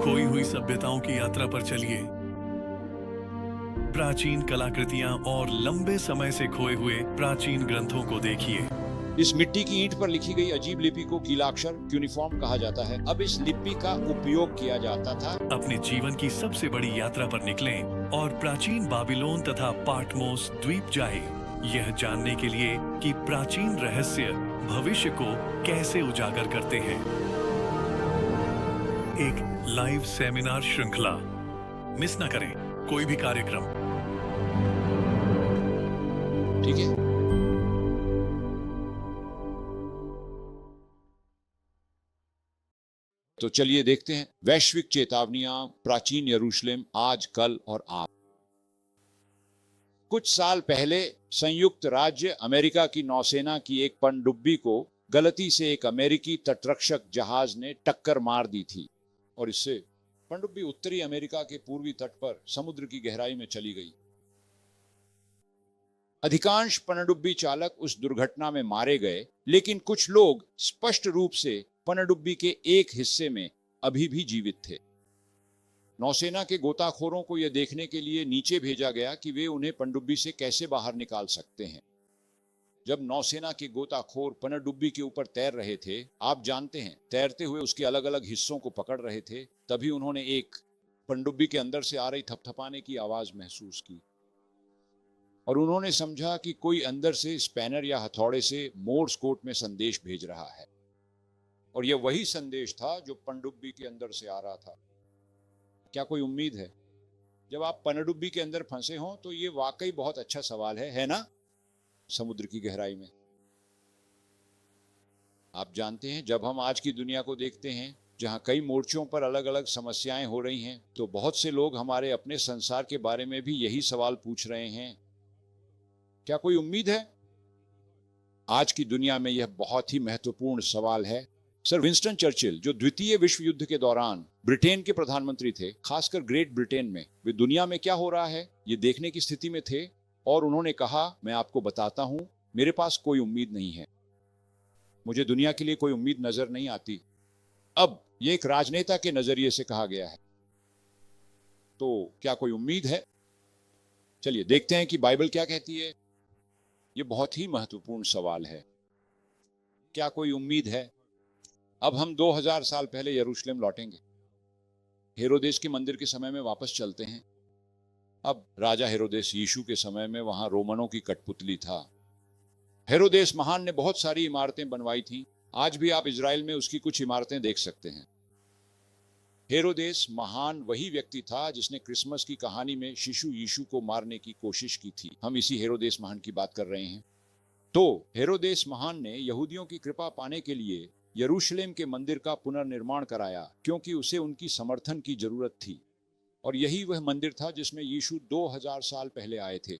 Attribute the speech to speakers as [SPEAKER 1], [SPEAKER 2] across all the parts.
[SPEAKER 1] खोई हुई सभ्यताओं की यात्रा पर चलिए। प्राचीन कलाकृतियां और लंबे समय से खोए हुए प्राचीन ग्रंथों को देखिए।
[SPEAKER 2] इस मिट्टी की ईंट पर लिखी गई अजीब लिपि को कीलाक्षर क्यूनिफॉर्म कहा जाता है। अब इस लिपि का उपयोग किया जाता था।
[SPEAKER 1] अपने जीवन की सबसे बड़ी यात्रा पर निकलें और प्राचीन बाबिलोन तथा पाटमोस द्वीप जाएं, यह जानने के लिए कि प्राचीन रहस्य भविष्य को कैसे उजागर करते हैं। एक लाइव सेमिनार श्रृंखला मिस न करें कोई भी कार्यक्रम।
[SPEAKER 2] ठीक है, तो चलिए देखते हैं वैश्विक चेतावनियां, प्राचीन यरूशलेम, आज, कल और आप। कुछ साल पहले संयुक्त राज्य अमेरिका की नौसेना की एक पनडुब्बी को गलती से एक अमेरिकी तटरक्षक जहाज ने टक्कर मार दी थी और इससे पनडुब्बी उत्तरी अमेरिका के पूर्वी तट पर समुद्र की गहराई में चली गई। अधिकांश पनडुब्बी चालक उस दुर्घटना में मारे गए, लेकिन कुछ लोग स्पष्ट रूप से पनडुब्बी के एक हिस्से में अभी भी जीवित थे। नौसेना के गोताखोरों को यह देखने के लिए नीचे भेजा गया कि वे उन्हें पनडुब्बी से कैसे बाहर निकाल सकते हैं। जब नौसेना के गोताखोर पनडुब्बी के ऊपर तैर रहे थे, आप जानते हैं, तैरते हुए उसके अलग अलग हिस्सों को पकड़ रहे थे, तभी उन्होंने एक पनडुब्बी के अंदर से आ रही थपथपाने की आवाज महसूस की और उन्होंने समझा कि कोई अंदर से स्पैनर या हथौड़े से मोर्स कोड में संदेश भेज रहा है और यह वही संदेश था जो पनडुब्बी के अंदर से आ रहा था। क्या कोई उम्मीद है? जब आप पनडुब्बी के अंदर फंसे हों तो ये वाकई बहुत अच्छा सवाल है ना? समुद्र की गहराई में। आप जानते हैं, जब हम आज की दुनिया को देखते हैं जहां कई मोर्चों पर अलग अलग समस्याएं हो रही हैं, तो बहुत से लोग हमारे अपने संसार के बारे में भी यही सवाल पूछ रहे हैं, क्या कोई उम्मीद है? आज की दुनिया में यह बहुत ही महत्वपूर्ण सवाल है। सर विंस्टन चर्चिल, जो द्वितीय विश्व युद्ध के दौरान ब्रिटेन के प्रधानमंत्री थे, खासकर ग्रेट ब्रिटेन में, वे दुनिया में क्या हो रहा है ये देखने की स्थिति में थे और उन्होंने कहा, मैं आपको बताता हूं, मेरे पास कोई उम्मीद नहीं है, मुझे दुनिया के लिए कोई उम्मीद नजर नहीं आती। अब ये एक राजनेता के नजरिए से कहा गया है, तो क्या कोई उम्मीद है? चलिए देखते हैं कि बाइबल क्या कहती है। ये बहुत ही महत्वपूर्ण सवाल है, क्या कोई उम्मीद है? अब हम 2000 साल पहले यरूशलेम लौटेंगे। हेरोदेस के मंदिर के समय में वापस चलते हैं। अब राजा हेरोदेस यीशु के समय में वहां रोमनों की कठपुतली था। हेरोदेस महान ने बहुत सारी इमारतें बनवाई थी। आज भी आप इजराइल में उसकी कुछ इमारतें देख सकते हैं। हेरोदेस महान वही व्यक्ति था जिसने क्रिसमस की कहानी में शिशु यीशु को मारने की कोशिश की थी। हम इसी हेरोदेस महान की बात कर रहे हैं। तो हेरोदेस महान ने यहूदियों की कृपा पाने के लिए यरूशलेम के मंदिर का पुनर्निर्माण कराया, क्योंकि उसे उनकी समर्थन की जरूरत थी और यही वह मंदिर था जिसमें यीशु 2000 साल पहले आए थे।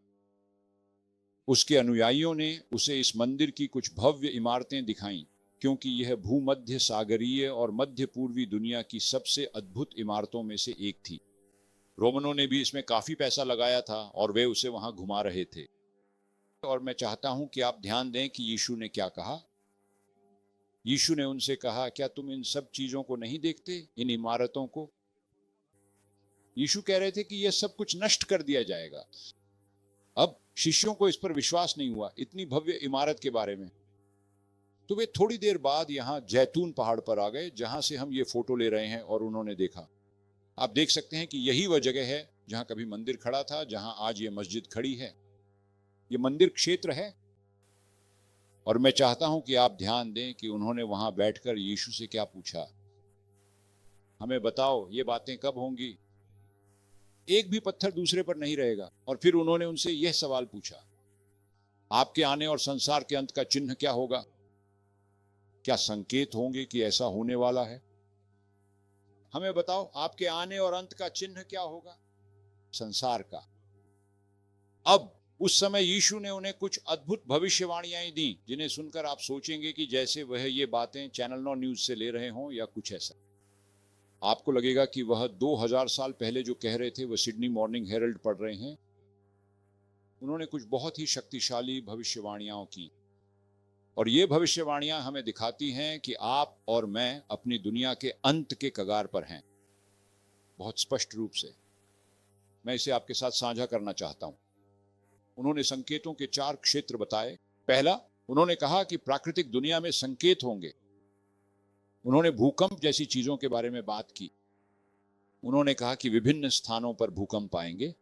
[SPEAKER 2] उसके अनुयायियों ने उसे इस मंदिर की कुछ भव्य इमारतें दिखाईं, क्योंकि यह भूमध्य सागरीय और मध्य पूर्वी दुनिया की सबसे अद्भुत इमारतों में से एक थी। रोमनों ने भी इसमें काफी पैसा लगाया था और वे उसे वहां घुमा रहे थे। और मैं चाहता हूं कि आप ध्यान दें कि यीशु ने क्या कहा। यीशु ने उनसे कहा, क्या तुम इन सब चीजों को नहीं देखते, इन इमारतों को? यीशु कह रहे थे कि यह सब कुछ नष्ट कर दिया जाएगा। अब शिष्यों को इस पर विश्वास नहीं हुआ, इतनी भव्य इमारत के बारे में। तो वे थोड़ी देर बाद यहां जैतून पहाड़ पर आ गए, जहां से हम ये फोटो ले रहे हैं, और उन्होंने देखा। आप देख सकते हैं कि यही वह जगह है जहां कभी मंदिर खड़ा था, जहां आज ये मस्जिद खड़ी है। ये मंदिर क्षेत्र है और मैं चाहता हूं कि आप ध्यान दें कि उन्होंने वहां बैठकर यीशु से क्या पूछा। हमें बताओ, ये बातें कब होंगी? एक भी पत्थर दूसरे पर नहीं रहेगा। और फिर उन्होंने उनसे यह सवाल पूछा, आपके आने और संसार के अंत का चिन्ह क्या होगा? क्या संकेत होंगे कि ऐसा होने वाला है? हमें बताओ, आपके आने और अंत का चिन्ह क्या होगा? संसार का। अब उस समय यीशु ने उन्हें कुछ अद्भुत भविष्यवाणियां दी, जिन्हें सुनकर आप सोचेंगे कि जैसे वह ये बातें चैनल 9 न्यूज से ले रहे हों या कुछ ऐसा। आपको लगेगा कि वह 2000 साल पहले जो कह रहे थे वह सिडनी मॉर्निंग हेरल्ड पढ़ रहे हैं। उन्होंने कुछ बहुत ही शक्तिशाली भविष्यवाणियां की और ये भविष्यवाणियां हमें दिखाती हैं कि आप और मैं अपनी दुनिया के अंत के कगार पर हैं। बहुत स्पष्ट रूप से। मैं इसे आपके साथ साझा करना चाहता हूं। उन्होंने संकेतों के 4 क्षेत्र बताए। पहला, उन्होंने कहा कि प्राकृतिक दुनिया में संकेत होंगे। उन्होंने भूकंप जैसी चीजों के बारे में बात की। उन्होंने कहा कि विभिन्न स्थानों पर भूकंप आएंगे।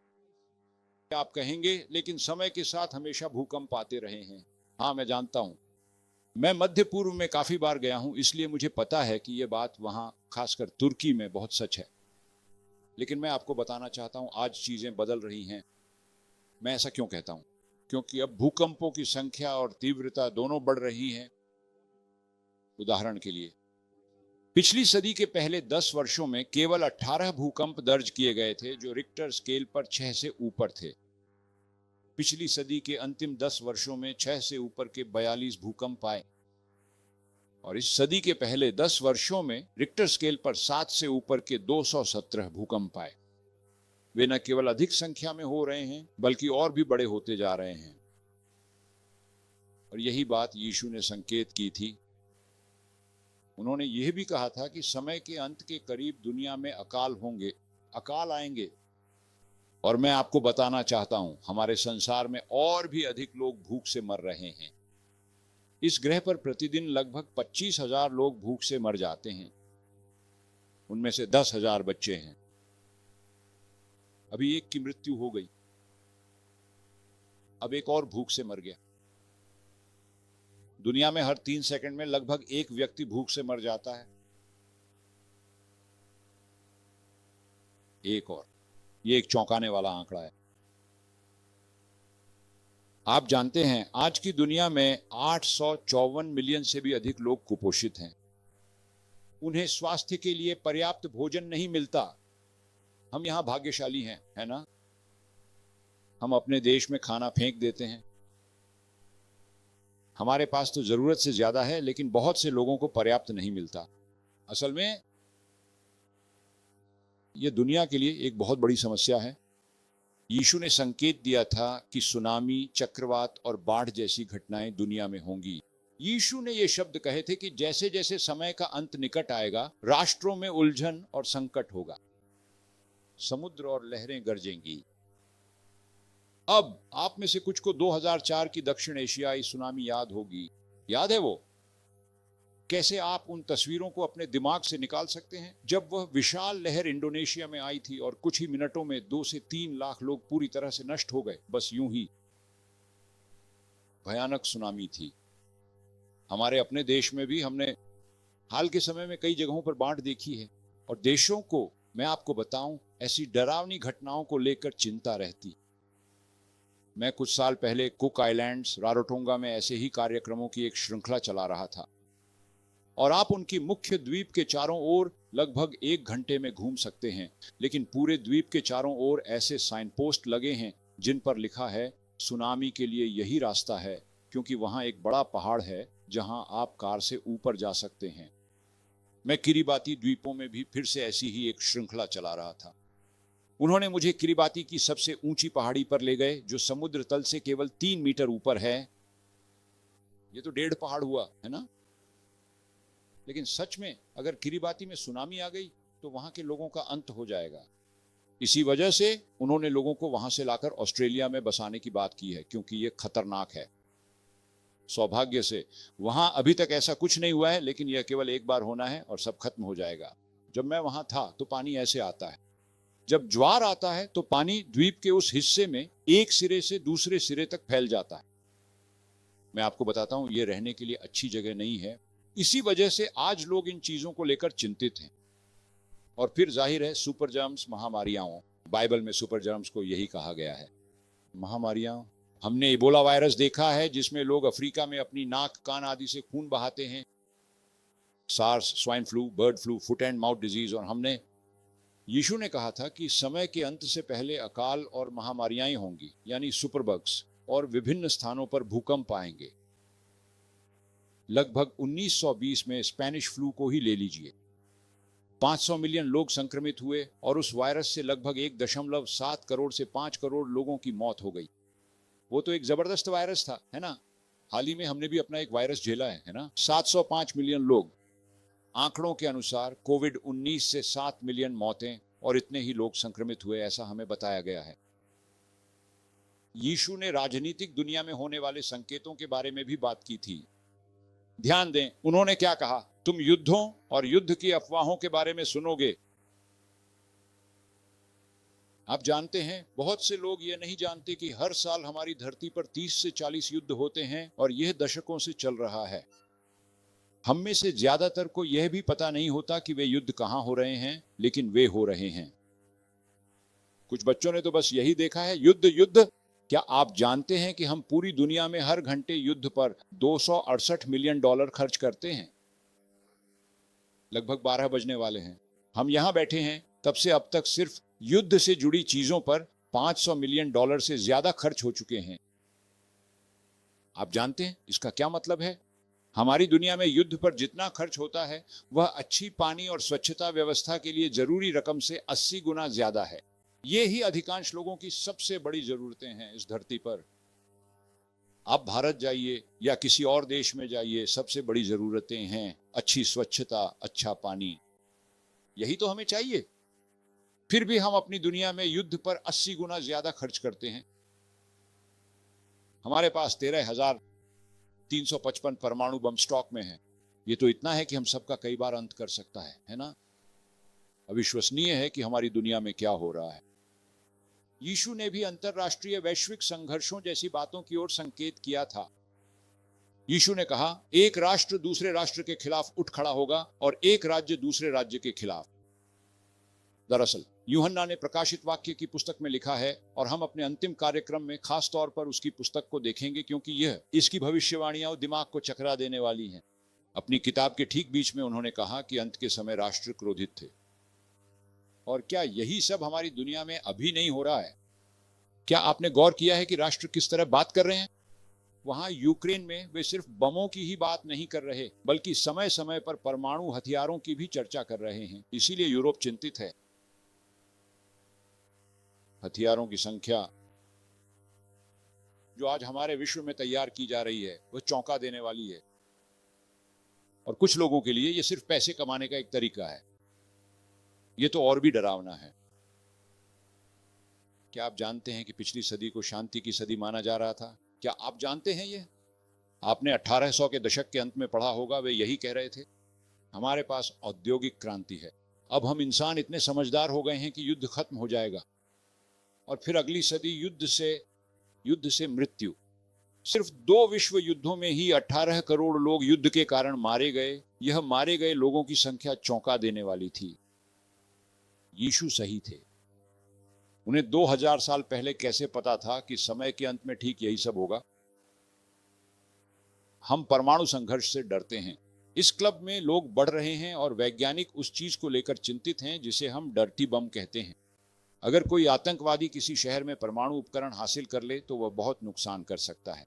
[SPEAKER 2] आप कहेंगे, लेकिन समय के साथ हमेशा भूकंप आते रहे हैं। हाँ, मैं जानता हूं। मैं मध्य पूर्व में काफी बार गया हूं, इसलिए मुझे पता है कि यह बात वहां, खासकर तुर्की में, बहुत सच है। लेकिन मैं आपको बताना चाहता हूं, आज चीजें बदल रही हैं। मैं ऐसा क्यों कहता हूं? क्योंकि अब भूकंपों की संख्या और तीव्रता दोनों बढ़ रही हैं। उदाहरण के लिए, पिछली सदी के पहले 10 वर्षों में केवल 18 भूकंप दर्ज किए गए थे जो रिक्टर स्केल पर 6 से ऊपर थे। पिछली सदी के अंतिम 10 वर्षों में 6 से ऊपर के 42 भूकंप आए और इस सदी के पहले 10 वर्षों में रिक्टर स्केल पर 7 से ऊपर के 217 भूकंप आए। वे न केवल अधिक संख्या में हो रहे हैं, बल्कि और भी बड़े होते जा रहे हैं। और यही बात यीशु ने संकेत की थी। उन्होंने यह भी कहा था कि समय के अंत के करीब दुनिया में अकाल होंगे, अकाल आएंगे। और मैं आपको बताना चाहता हूं, हमारे संसार में और भी अधिक लोग भूख से मर रहे हैं। इस ग्रह पर प्रतिदिन लगभग 25,000 लोग भूख से मर जाते हैं। उनमें से 10,000 बच्चे हैं। अभी एक की मृत्यु हो गई, अब एक और भूख से मर गया। दुनिया में हर 3 सेकंड में लगभग एक व्यक्ति भूख से मर जाता है। एक और, ये एक चौंकाने वाला आंकड़ा है। आप जानते हैं, आज की दुनिया में 854 मिलियन से भी अधिक लोग कुपोषित हैं। उन्हें स्वास्थ्य के लिए पर्याप्त भोजन नहीं मिलता। हम यहां भाग्यशाली हैं, है ना? हम अपने देश में खाना फेंक देते हैं। हमारे पास तो जरूरत से ज्यादा है, लेकिन बहुत से लोगों को पर्याप्त नहीं मिलता। असल में यह दुनिया के लिए एक बहुत बड़ी समस्या है। यीशु ने संकेत दिया था कि सुनामी, चक्रवात और बाढ़ जैसी घटनाएं दुनिया में होंगी। यीशु ने ये शब्द कहे थे कि जैसे जैसे समय का अंत निकट आएगा, राष्ट्रों में उलझन और संकट होगा। समुद्र और लहरें गरजेंगी। अब आप में से कुछ को 2004 की दक्षिण एशियाई सुनामी याद होगी। याद है वो? कैसे आप उन तस्वीरों को अपने दिमाग से निकाल सकते हैं, जब वह विशाल लहर इंडोनेशिया में आई थी और कुछ ही मिनटों में 2 से 3 लाख लोग पूरी तरह से नष्ट हो गए। बस यूं ही भयानक सुनामी थी। हमारे अपने देश में भी हमने हाल के समय में कई जगहों पर बाढ़ देखी है और देशों को, मैं आपको बताऊं, ऐसी डरावनी घटनाओं को लेकर चिंता रहती। मैं कुछ साल पहले कुक आइलैंड्स, रारोटोंगा में ऐसे ही कार्यक्रमों की एक श्रृंखला चला रहा था और आप उनकी मुख्य द्वीप के चारों ओर लगभग 1 घंटे में घूम सकते हैं। लेकिन पूरे द्वीप के चारों ओर ऐसे साइन पोस्ट लगे हैं जिन पर लिखा है, सुनामी के लिए यही रास्ता है, क्योंकि वहां एक बड़ा पहाड़ है जहां आप कार से ऊपर जा सकते हैं। मैं किरिबाती द्वीपों में भी फिर से ऐसी ही एक श्रृंखला चला रहा था। उन्होंने मुझे किरिबाती की सबसे ऊंची पहाड़ी पर ले गए, जो समुद्र तल से केवल 3 मीटर ऊपर है। ये तो 1.5 पहाड़ हुआ, है ना? लेकिन सच में अगर किरिबाती में सुनामी आ गई तो वहां के लोगों का अंत हो जाएगा। इसी वजह से उन्होंने लोगों को वहां से लाकर ऑस्ट्रेलिया में बसाने की बात की है, क्योंकि ये खतरनाक है। सौभाग्य से वहां अभी तक ऐसा कुछ नहीं हुआ है, लेकिन यह केवल एक बार होना है और सब खत्म हो जाएगा। जब मैं वहां था तो पानी ऐसे आता है। जब ज्वार आता है तो पानी द्वीप के उस हिस्से में एक सिरे से दूसरे सिरे तक फैल जाता है। मैं आपको बताता हूं, यह रहने के लिए अच्छी जगह नहीं है। इसी वजह से आज लोग इन चीजों को लेकर चिंतित हैं। और फिर जाहिर है, सुपर जर्म्स, महामारियां। बाइबल में सुपर जर्म्स को यही कहा गया है, महामारियां। हमने इबोला वायरस देखा है, जिसमें लोग अफ्रीका में अपनी नाक, कान आदि से खून बहाते हैं। SARS, swine flu, bird flu, foot and mouth disease. और हमने, यीशु ने कहा था कि समय के अंत से पहले अकाल और महामारियां होंगी, यानी सुपरबग्स, और विभिन्न स्थानों पर भूकंप आएंगे। लगभग 1920 में स्पेनिश फ्लू को ही ले लीजिए। 500 मिलियन लोग संक्रमित हुए और उस वायरस से लगभग 1.7 करोड़ से 5 करोड़ लोगों की मौत हो गई। वो तो एक जबरदस्त वायरस था, है ना? हाल ही में हमने भी अपना एक वायरस झेला है ना? 705 मिलियन लोग। आंकड़ों के अनुसार कोविड-19 से 7 मिलियन मौतें, और इतने ही लोग संक्रमित हुए, ऐसा हमें बताया गया है। यीशु ने राजनीतिक दुनिया में होने वाले संकेतों के बारे में भी बात की थी। ध्यान दें, उन्होंने क्या कहा? तुम युद्धों और युद्ध की अफवाहों के बारे में सुनोगे। आप जानते हैं, बहुत से लोग ये नहीं जानते कि हर साल हमारी धरती पर 30 से 40 युद्ध होते हैं और यह दशकों से चल रहा है। हम में से ज्यादातर को यह भी पता नहीं होता कि वे युद्ध कहां हो रहे हैं, लेकिन वे हो रहे हैं। कुछ बच्चों ने तो बस यही देखा है, युद्ध युद्ध। क्या आप जानते हैं कि हम पूरी दुनिया में हर घंटे युद्ध पर $268 मिलियन खर्च करते हैं? लगभग 12 बजने वाले हैं। हम यहां बैठे हैं, तब से अब तक सिर्फ युद्ध से जुड़ी चीजों पर $500 मिलियन से ज्यादा खर्च हो चुके हैं। आप जानते हैं इसका क्या मतलब है? हमारी दुनिया में युद्ध पर जितना खर्च होता है, वह अच्छी पानी और स्वच्छता व्यवस्था के लिए जरूरी रकम से 80 गुना ज्यादा है। ये ही अधिकांश लोगों की सबसे बड़ी जरूरतें हैं इस धरती पर। आप भारत जाइए या किसी और देश में जाइए, सबसे बड़ी जरूरतें हैं अच्छी स्वच्छता, अच्छा पानी। यही तो हमें चाहिए। फिर भी हम अपनी दुनिया में युद्ध पर 80 गुना ज्यादा खर्च करते हैं। हमारे पास 13,355 परमाणु बम स्टॉक में है। ये तो इतना है कि हम सबका कई बार अंत कर सकता है ना? अविश्वसनीय है कि हमारी दुनिया में क्या हो रहा है। यीशु ने भी अंतरराष्ट्रीय वैश्विक संघर्षों जैसी बातों की ओर संकेत किया था। यीशु ने कहा, एक राष्ट्र दूसरे राष्ट्र के खिलाफ उठ खड़ा होगा और एक राज्य दूसरे राज्य के खिलाफ। दरअसल यूहन्ना ने प्रकाशित वाक्य की पुस्तक में लिखा है, और हम अपने अंतिम कार्यक्रम में खास तौर पर उसकी पुस्तक को देखेंगे, क्योंकि यह इसकी भविष्यवाणियां दिमाग को चकरा देने वाली हैं। अपनी किताब के ठीक बीच में उन्होंने कहा कि अंत के समय राष्ट्र क्रोधित थे। और क्या यही सब हमारी दुनिया में अभी नहीं हो रहा है? क्या आपने गौर किया है कि राष्ट्र किस तरह बात कर रहे हैं? वहां यूक्रेन में वे सिर्फ बमों की ही बात नहीं कर रहे, बल्कि समय समय पर परमाणु हथियारों की भी चर्चा कर रहे हैं। इसीलिए यूरोप चिंतित है। हथियारों की संख्या जो आज हमारे विश्व में तैयार की जा रही है, वह चौंका देने वाली है। और कुछ लोगों के लिए यह सिर्फ पैसे कमाने का एक तरीका है। यह तो और भी डरावना है। क्या आप जानते हैं कि पिछली सदी को शांति की सदी माना जा रहा था? क्या आप जानते हैं ये? आपने 1800 के दशक के अंत में पढ़ा होगा, वे यही कह रहे थे। हमारे पास औद्योगिक क्रांति है। अब हम इंसान इतने समझदार हो गए हैं कि युद्ध खत्म हो जाएगा, और फिर अगली सदी युद्ध से मृत्यु। सिर्फ 2 विश्व युद्धों में ही 18 करोड़ लोग युद्ध के कारण मारे गए। यह मारे गए लोगों की संख्या चौंका देने वाली थी। यीशु सही थे। उन्हें 2000 साल पहले कैसे पता था कि समय के अंत में ठीक यही सब होगा? हम परमाणु संघर्ष से डरते हैं। इस क्लब में लोग बढ़ रहे हैं और वैज्ञानिक उस चीज को लेकर चिंतित हैं जिसे हम डर्टी बम कहते हैं। अगर कोई आतंकवादी किसी शहर में परमाणु उपकरण हासिल कर ले तो वह बहुत नुकसान कर सकता है।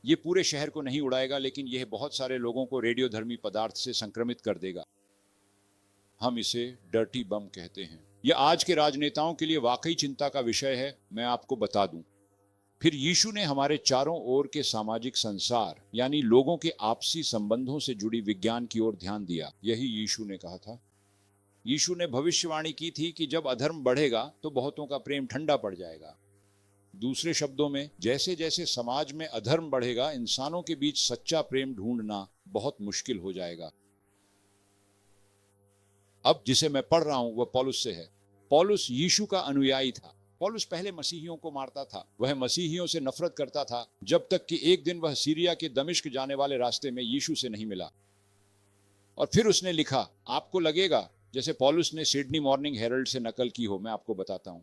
[SPEAKER 2] ये पूरे शहर को नहीं उड़ाएगा, लेकिन यह बहुत सारे लोगों को रेडियोधर्मी पदार्थ से संक्रमित कर देगा। हम इसे डर्टी बम कहते हैं। यह आज के राजनेताओं के लिए वाकई चिंता का विषय है, मैं आपको बता दूं। फिर यीशु ने हमारे चारों ओर के सामाजिक संसार, यानी लोगों के आपसी संबंधों से जुड़ी विज्ञान की ओर ध्यान दिया। यही यीशु ने कहा था। यीशु ने भविष्यवाणी की थी कि जब अधर्म बढ़ेगा तो बहुतों का प्रेम ठंडा पड़ जाएगा। दूसरे शब्दों में, जैसे जैसे समाज में अधर्म बढ़ेगा, इंसानों के बीच सच्चा प्रेम ढूंढना बहुत मुश्किल हो जाएगा। अब जिसे मैं पढ़ रहा हूं वह पौलुस से है। पौलुस यीशु का अनुयायी था। पौलुस पहले मसीहियों को मारता था। वह मसीहियों से नफरत करता था, जब तक कि एक दिन वह सीरिया के दमिश्क जाने वाले रास्ते में यीशु से नहीं मिला। और फिर उसने लिखा, आपको लगेगा जैसे पौलुस ने सिडनी मॉर्निंग हेरल्ड से नकल की हो। मैं आपको बताता हूं।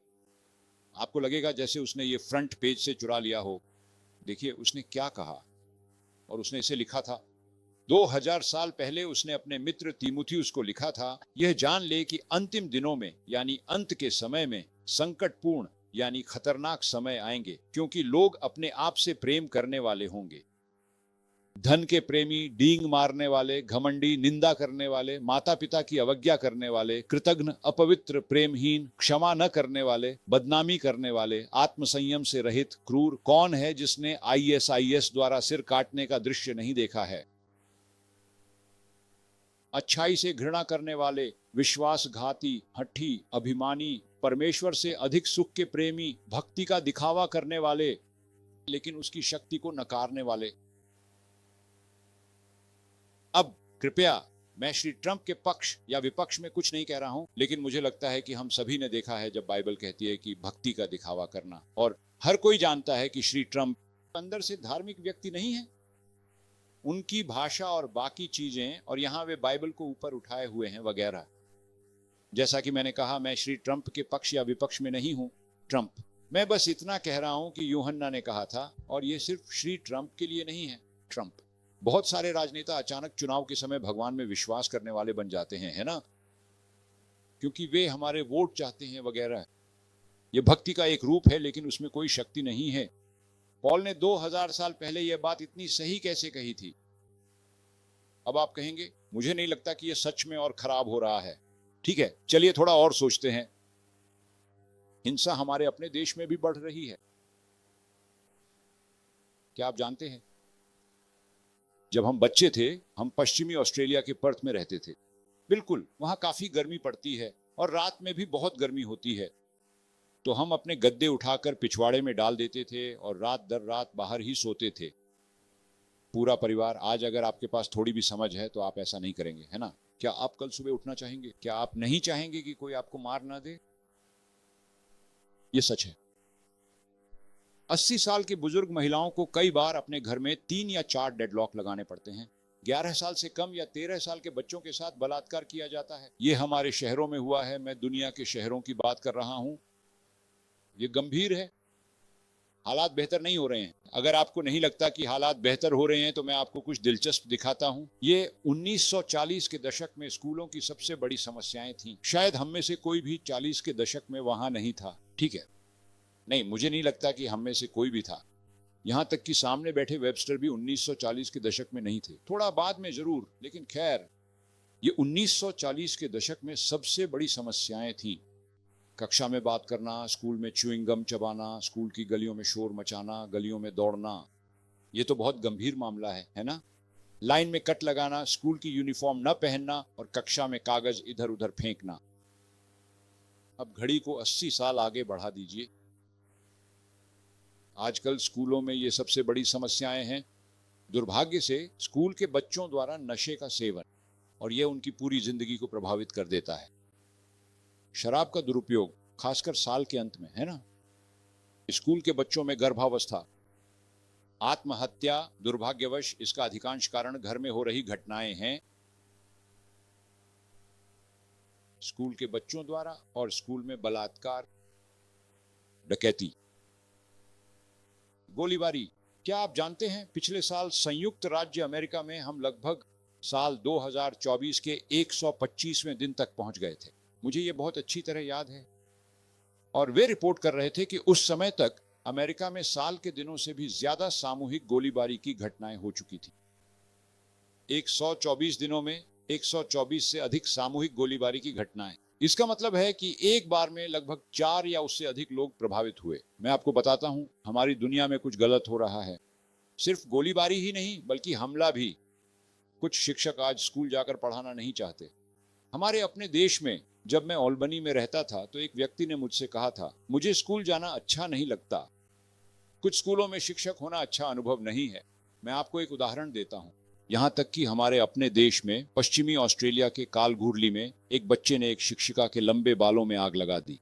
[SPEAKER 2] आपको लगेगा जैसे उसने ये फ्रंट पेज से चुरा लिया हो। देखिए उसने क्या कहा, और उसने इसे लिखा था। 2000 साल पहले उसने अपने मित्र तीमुथियुस को लिखा था, यह जान ले कि अंतिम दिनों में, यानी अंत के समय में, संकटपूर्ण यानी खतरनाक समय आएंगे, क्योंकि लोग अपने आप से प्रेम करने वाले होंगे। धन के प्रेमी, डींग मारने वाले, घमंडी, निंदा करने वाले, माता पिता की अवज्ञा करने वाले, कृतघ्न, अपवित्र, प्रेमहीन, क्षमा न करने वाले, बदनामी करने वाले, आत्मसंयम से रहित, क्रूर। कौन है जिसने ISIS द्वारा सिर काटने का दृश्य नहीं देखा है? अच्छाई से घृणा करने वाले, विश्वासघाती, हठी, अभिमानी, परमेश्वर से अधिक सुख के प्रेमी, भक्ति का दिखावा करने वाले लेकिन उसकी शक्ति को नकारने वाले। अब कृपया, मैं श्री ट्रंप के पक्ष या विपक्ष में कुछ नहीं कह रहा हूं, लेकिन मुझे लगता है कि हम सभी ने देखा है जब बाइबल कहती है कि भक्ति का दिखावा करना, और हर कोई जानता है कि श्री ट्रंप अंदर से धार्मिक व्यक्ति नहीं है। उनकी भाषा और बाकी चीजें, और यहां वे बाइबल को ऊपर उठाए हुए हैं वगैरह। जैसा कि मैंने कहा, मैं श्री ट्रंप के पक्ष या विपक्ष में नहीं हूं। ट्रंप, मैं बस इतना कह रहा हूं कि यूहन्ना ने कहा था, और यह सिर्फ श्री ट्रंप के लिए नहीं है। ट्रंप, बहुत सारे राजनेता अचानक चुनाव के समय भगवान में विश्वास करने वाले बन जाते हैं, है ना, क्योंकि वे हमारे वोट चाहते हैं वगैरह। यह भक्ति का एक रूप है, लेकिन उसमें कोई शक्ति नहीं है। पॉल ने 2000 साल पहले यह बात इतनी सही कैसे कही थी? अब आप कहेंगे, मुझे नहीं लगता कि यह सच में और खराब हो रहा है। ठीक है, चलिए थोड़ा और सोचते हैं। हिंसा हमारे अपने देश में भी बढ़ रही है। क्या आप जानते हैं, जब हम बच्चे थे, हम पश्चिमी ऑस्ट्रेलिया के पर्थ में रहते थे। बिल्कुल, वहां काफी गर्मी पड़ती है और रात में भी बहुत गर्मी होती है। तो हम अपने गद्दे उठाकर पिछवाड़े में डाल देते थे और रात दर रात बाहर ही सोते थे, पूरा परिवार। आज अगर आपके पास थोड़ी भी समझ है तो आप ऐसा नहीं करेंगे, है ना? क्या आप कल सुबह उठना चाहेंगे? क्या आप नहीं चाहेंगे कि कोई आपको मार ना दे? ये सच है। 80 साल की बुजुर्ग महिलाओं को कई बार अपने घर में 3 या 4 डेडलॉक लगाने पड़ते हैं। 11 साल से कम या 13 साल के बच्चों के साथ बलात्कार किया जाता है। ये हमारे शहरों में हुआ है। मैं दुनिया के शहरों की बात कर रहा हूं। ये गंभीर है। हालात बेहतर नहीं हो रहे हैं। अगर आपको नहीं लगता कि हालात बेहतर हो रहे हैं तो मैं आपको कुछ दिलचस्प दिखाता हूं। ये 1940 के दशक में स्कूलों की सबसे बड़ी समस्याएं थीं। शायद हम में से कोई भी 40 के दशक में वहां नहीं था। ठीक है, नहीं, मुझे नहीं लगता कि हम में से कोई भी था। यहां तक कि सामने बैठे वेबस्टर भी 1940 के दशक में नहीं थे, थोड़ा बाद में जरूर, लेकिन खैर, ये 1940 के दशक में सबसे बड़ी समस्याएं थीं। कक्षा में बात करना, स्कूल में च्युइंग गम चबाना, स्कूल की गलियों में शोर मचाना, गलियों में दौड़ना, ये तो बहुत गंभीर मामला है ना? लाइन में कट लगाना, स्कूल की यूनिफॉर्म न पहनना और कक्षा में कागज इधर उधर फेंकना। अब घड़ी को 80 साल आगे बढ़ा दीजिए। आजकल स्कूलों में ये सबसे बड़ी समस्याएं हैं। दुर्भाग्य से स्कूल के बच्चों द्वारा नशे का सेवन, और यह उनकी पूरी जिंदगी को प्रभावित कर देता है। शराब का दुरुपयोग, खासकर साल के अंत में, है ना? स्कूल के बच्चों में गर्भावस्था, आत्महत्या, दुर्भाग्यवश इसका अधिकांश कारण घर में हो रही घटनाएं हैं, स्कूल के बच्चों द्वारा, और स्कूल में बलात्कार, डकैती, गोलीबारी। क्या आप जानते हैं, पिछले साल संयुक्त राज्य अमेरिका में हम लगभग साल 2024 के 125वें दिन तक पहुंच गए थे। मुझे ये बहुत अच्छी तरह याद है। और वे रिपोर्ट कर रहे थे कि उस समय तक अमेरिका में साल के दिनों से भी ज्यादा सामूहिक गोलीबारी की घटनाएं हो चुकी थी। 124 दिनों में 124 से अधिक सामूहिक गोलीबारी की घटनाएं। इसका मतलब है कि एक बार में लगभग 4 या उससे अधिक लोग प्रभावित हुए। मैं आपको बताता हूं, हमारी दुनिया में कुछ गलत हो रहा है। सिर्फ गोलीबारी ही नहीं, बल्कि हमला भी। कुछ शिक्षक आज स्कूल जाकर पढ़ाना नहीं चाहते। हमारे अपने देश में जब मैं ऑल्बनी में रहता था तो एक व्यक्ति ने मुझसे कहा था, मुझे स्कूल जाना अच्छा नहीं लगता। कुछ स्कूलों में शिक्षक होना अच्छा अनुभव नहीं है। मैं आपको एक उदाहरण देता हूं। यहां तक कि हमारे अपने देश में पश्चिमी ऑस्ट्रेलिया के कालघुरली में एक बच्चे ने एक शिक्षिका के लंबे बालों में आग लगा दी।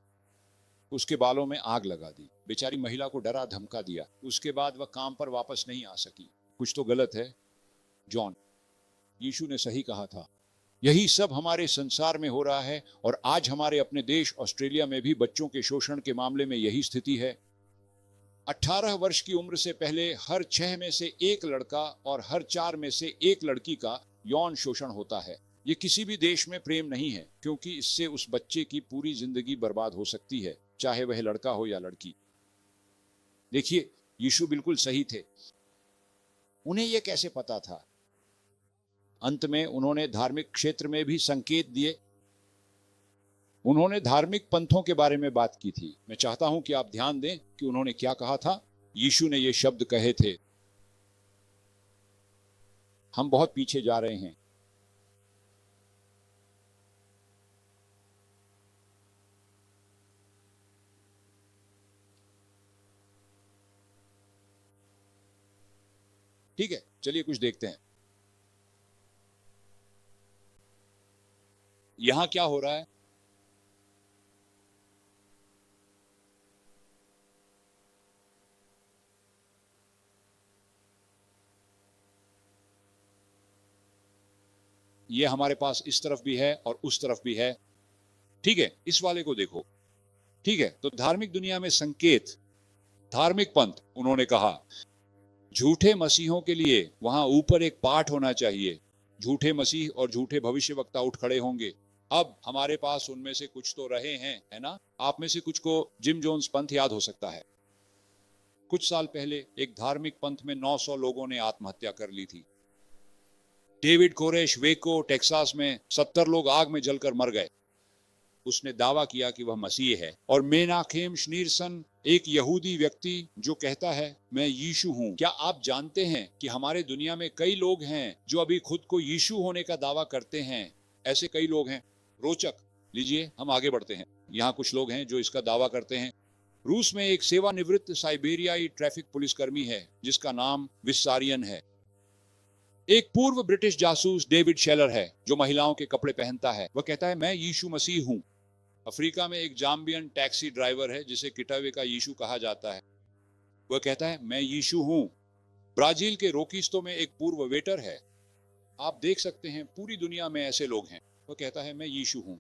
[SPEAKER 2] उसके बालों में आग लगा दी। बेचारी महिला को डरा धमका दिया। उसके बाद वह काम पर वापस नहीं आ सकी। कुछ तो गलत है। जॉन, यीशु ने सही कहा था। यही सब हमारे संसार में हो रहा है, और आज हमारे अपने देश ऑस्ट्रेलिया में भी बच्चों के शोषण के मामले में यही स्थिति है। 18 वर्ष की उम्र से पहले हर 6 में से 1 लड़का और हर 4 में से 1 लड़की का यौन शोषण होता है। ये किसी भी देश में प्रेम नहीं है, क्योंकि इससे उस बच्चे की पूरी जिंदगी बर्बाद हो सकती है, चाहे वह लड़का हो या लड़की। देखिए, यीशु बिल्कुल सही थे। उन्हें यह कैसे पता था? अंत में उन्होंने धार्मिक क्षेत्र में भी संकेत दिए। उन्होंने धार्मिक पंथों के बारे में बात की थी। मैं चाहता हूं कि आप ध्यान दें कि उन्होंने क्या कहा था। यीशु ने ये शब्द कहे थे। हम बहुत पीछे जा रहे हैं। ठीक है, चलिए कुछ देखते हैं यहां क्या हो रहा है। ये हमारे पास इस तरफ भी है और उस तरफ भी है। ठीक है, इस वाले को देखो। ठीक है, तो धार्मिक दुनिया में संकेत, धार्मिक पंथ, उन्होंने कहा झूठे मसीहों के लिए वहां ऊपर एक पाठ होना चाहिए। झूठे मसीह और झूठे भविष्यवक्ता उठ खड़े होंगे। अब हमारे पास उनमें से कुछ तो रहे हैं, है ना। आप में से कुछ को जिम जोन्स पंथ याद हो सकता है। कुछ साल पहले एक धार्मिक पंथ में 900 लोगों ने आत्महत्या कर ली थी। डेविड कोरेश वेको टेक्सास में 70 लोग आग में जलकर मर गए। उसने दावा किया कि वह मसीह है। और मेनाखेम श्नीरसन, एक यहूदी व्यक्ति जो कहता है मैं यीशु हूं। क्या आप जानते हैं कि हमारे दुनिया में कई लोग हैं जो अभी खुद को यीशु होने का दावा करते हैं। ऐसे कई लोग हैं। रोचक, लीजिए हम आगे बढ़ते हैं। यहाँ कुछ लोग हैं जो इसका दावा करते हैं। रूस में एक सेवानिवृत्त साइबेरियाई ट्रैफिक पुलिसकर्मी है जिसका नाम विस्सारियन है। एक पूर्व ब्रिटिश जासूस डेविड शेलर है जो महिलाओं के कपड़े पहनता है। वह कहता है मैं यीशु मसीह हूं। अफ्रीका में एक जाम्बियन टैक्सी ड्राइवर है जिसे किटावे का यीशु कहा जाता है। वह कहता है मैं यीशु हूं। ब्राजील के रोकिस्तो में एक पूर्व वेटर है। आप देख सकते हैं पूरी दुनिया में ऐसे लोग हैं। वह कहता है मैं यीशु हूं।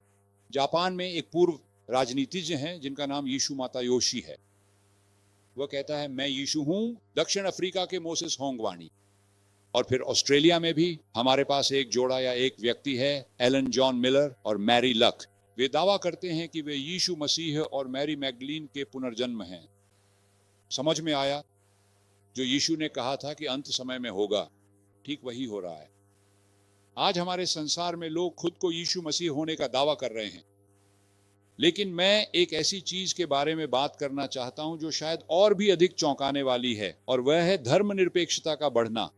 [SPEAKER 2] जापान में एक पूर्व राजनीतिज्ञ हैं जिनका नाम यीशु मातायोशी है। वह कहता है मैं यीशु हूं। दक्षिण अफ्रीका के मोसेस होंगवानी। और फिर ऑस्ट्रेलिया में भी हमारे पास एक जोड़ा या एक व्यक्ति है, एलन जॉन मिलर और मैरी लक। वे दावा करते हैं कि वे यीशु मसीह और मैरी मैगडलीन के पुनर्जन्म हैं। समझ में आया? जो यीशु ने कहा था कि अंत समय में होगा, ठीक वही हो रहा है। आज हमारे संसार में लोग खुद को यीशु मसीह होने का दावा कर रहे हैं। लेकिन मैं एक ऐसी चीज के बारे में बात करना चाहता हूं जो शायद और भी अधिक चौंकाने वाली है, और वह है धर्मनिरपेक्षता का बढ़ना।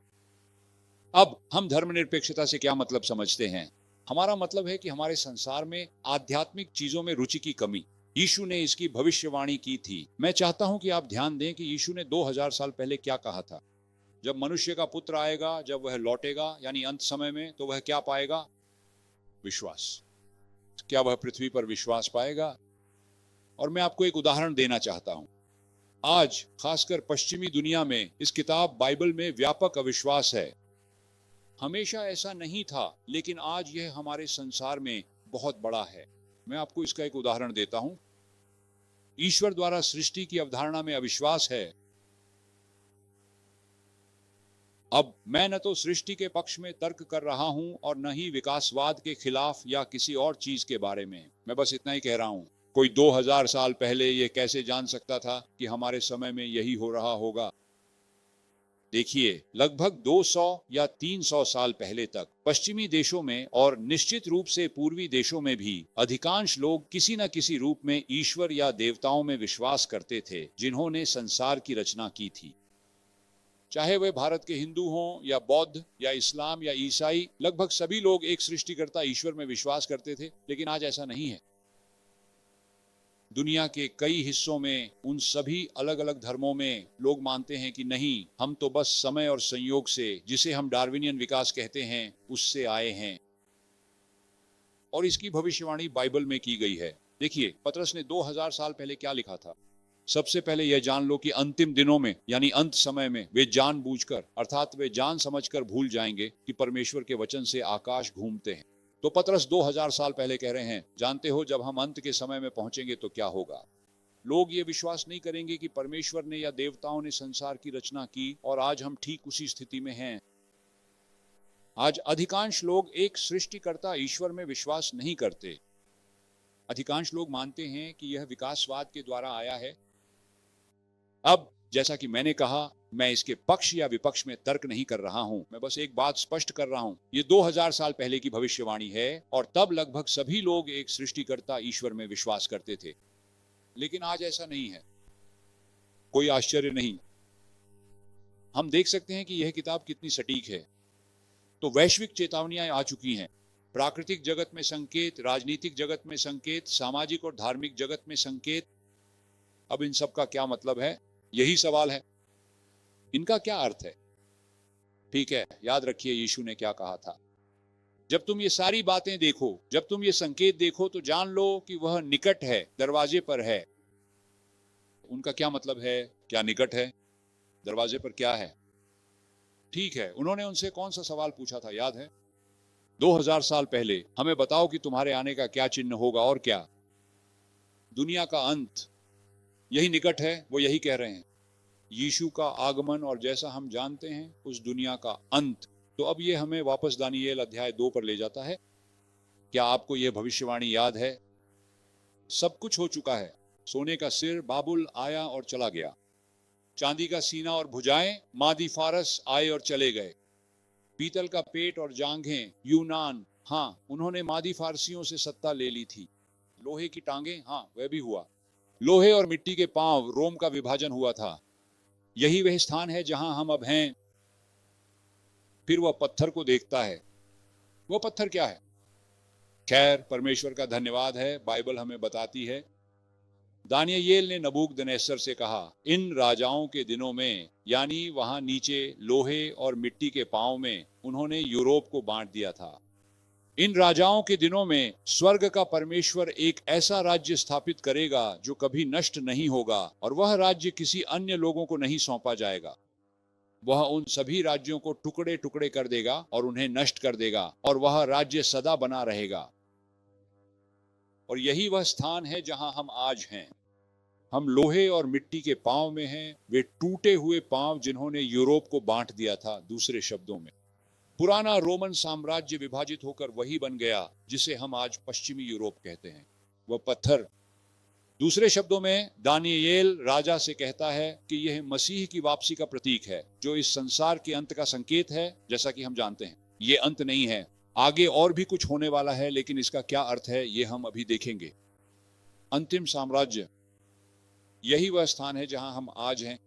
[SPEAKER 2] अब हम धर्मनिरपेक्षता से क्या मतलब समझते हैं? हमारा मतलब है कि हमारे संसार में आध्यात्मिक चीजों में रुचि की कमी। यीशु ने इसकी भविष्यवाणी की थी। मैं चाहता हूं कि आप ध्यान दें कि यीशु ने 2000 साल पहले क्या कहा था। जब मनुष्य का पुत्र आएगा, जब वह लौटेगा यानी अंत समय में, तो वह क्या पाएगा? विश्वास। क्या वह पृथ्वी पर विश्वास पाएगा? और मैं आपको एक उदाहरण देना चाहता हूं। आज खासकर पश्चिमी दुनिया में इस किताब बाइबल में व्यापक अविश्वास है। हमेशा ऐसा नहीं था, लेकिन आज यह हमारे संसार में बहुत बड़ा है। मैं आपको इसका एक उदाहरण देता हूं। ईश्वर द्वारा सृष्टि की अवधारणा में अविश्वास है। अब मैं न तो सृष्टि के पक्ष में तर्क कर रहा हूं और न ही विकासवाद के खिलाफ या किसी और चीज के बारे में। मैं बस इतना ही कह रहा हूं। कोई 2000 साल पहले यह कैसे जान सकता था कि हमारे समय में यही हो रहा होगा? देखिए, लगभग 200 या 300 साल पहले तक पश्चिमी देशों में और निश्चित रूप से पूर्वी देशों में भी अधिकांश लोग किसी न किसी रूप में ईश्वर या देवताओं में विश्वास करते थे जिन्होंने संसार की रचना की थी। चाहे वे भारत के हिंदू हों या बौद्ध या इस्लाम या ईसाई, लगभग सभी लोग एक सृष्टिकर्ता ईश्वर में विश्वास करते थे। लेकिन आज ऐसा नहीं है। दुनिया के कई हिस्सों में, उन सभी अलग अलग धर्मों में लोग मानते हैं कि नहीं, हम तो बस समय और संयोग से, जिसे हम डार्विनियन विकास कहते हैं, उससे आए हैं। और इसकी भविष्यवाणी बाइबल में की गई है। देखिए, पतरस ने 2000 साल पहले क्या लिखा था। सबसे पहले यह जान लो कि अंतिम दिनों में यानी अंत समय में वे जानबूझकर, अर्थात वे जान समझकर भूल जाएंगे कि परमेश्वर के वचन से आकाश घूमते हैं। तो पतरस 2000 साल पहले कह रहे हैं, जानते हो जब हम अंत के समय में पहुंचेंगे तो क्या होगा? लोग ये विश्वास नहीं करेंगे कि परमेश्वर ने या देवताओं ने संसार की रचना की, और आज हम ठीक उसी स्थिति में हैं। आज अधिकांश लोग एक सृष्टिकर्ता ईश्वर में विश्वास नहीं करते। अधिकांश लोग मानते हैं कि यह विकासवाद के द्वारा आया है। अब जैसा कि मैंने कहा, मैं इसके पक्ष या विपक्ष में तर्क नहीं कर रहा हूं। मैं बस एक बात स्पष्ट कर रहा हूं। ये 2000 साल पहले की भविष्यवाणी है, और तब लगभग सभी लोग एक सृष्टिकर्ता ईश्वर में विश्वास करते थे। लेकिन आज ऐसा नहीं है। कोई आश्चर्य नहीं। हम देख सकते हैं कि यह किताब कितनी सटीक है। तो वैश्विक चेतावनियां आ चुकी हैं। प्राकृतिक जगत में संकेत, राजनीतिक जगत में संकेत, सामाजिक और धार्मिक जगत में संकेत। अब इन सब का क्या मतलब है? यही सवाल है। इनका क्या अर्थ है? ठीक है, याद रखिए यीशु ने क्या कहा था। जब तुम ये सारी बातें देखो, जब तुम ये संकेत देखो, तो जान लो कि वह निकट है, दरवाजे पर है। उनका क्या मतलब है? क्या निकट है? दरवाजे पर क्या है? ठीक है, उन्होंने उनसे कौन सा सवाल पूछा था, याद है? 2000 साल पहले, हमें बताओ कि तुम्हारे आने का क्या चिन्ह होगा, और क्या? दुनिया का अंत। यही निकट है, वो यही कह रहे हैं। यीशु का आगमन, और जैसा हम जानते हैं उस दुनिया का अंत। तो अब ये हमें वापस दानियेल अध्याय 2 पर ले जाता है। क्या आपको यह भविष्यवाणी याद है? सब कुछ हो चुका है। सोने का सिर बाबुल आया और चला गया, चांदी का सीना और भुजाएं मादी फारस आए और चले गए, पीतल का पेट और जांघें यूनान, हाँ उन्होंने मादी फारसियों से सत्ता ले ली थी। लोहे की टांगें, हाँ वह भी हुआ। लोहे और मिट्टी के पांव, रोम का विभाजन हुआ था। यही वह स्थान है जहां हम अब हैं। फिर वह पत्थर को देखता है। वह पत्थर क्या है? खैर, परमेश्वर का धन्यवाद है, बाइबल हमें बताती है। दानियेल ने नबूकदनेस्सर से कहा, इन राजाओं के दिनों में, यानी वहां नीचे लोहे और मिट्टी के पांव में, उन्होंने यूरोप को बांट दिया था। इन राजाओं के दिनों में स्वर्ग का परमेश्वर एक ऐसा राज्य स्थापित करेगा जो कभी नष्ट नहीं होगा, और वह राज्य किसी अन्य लोगों को नहीं सौंपा जाएगा। वह उन सभी राज्यों को टुकड़े टुकड़े कर देगा और उन्हें नष्ट कर देगा, और वह राज्य सदा बना रहेगा। और यही वह स्थान है जहां हम आज हैं। हम लोहे और मिट्टी के पांव में हैं, वे टूटे हुए पांव जिन्होंने यूरोप को बांट दिया था। दूसरे शब्दों में, पुराना रोमन साम्राज्य विभाजित होकर वही बन गया जिसे हम आज पश्चिमी यूरोप कहते हैं, वह पत्थर। दूसरे शब्दों में, दानियेल राजा से कहता है कि यह मसीह की वापसी का प्रतीक है, जो इस संसार के अंत का संकेत है। जैसा कि हम जानते हैं, ये अंत नहीं है, आगे और भी कुछ होने वाला है, लेकिन इसका क्या अर्थ है ये हम अभी देखेंगे। अंतिम साम्राज्य, यही वह स्थान है जहां हम आज हैं।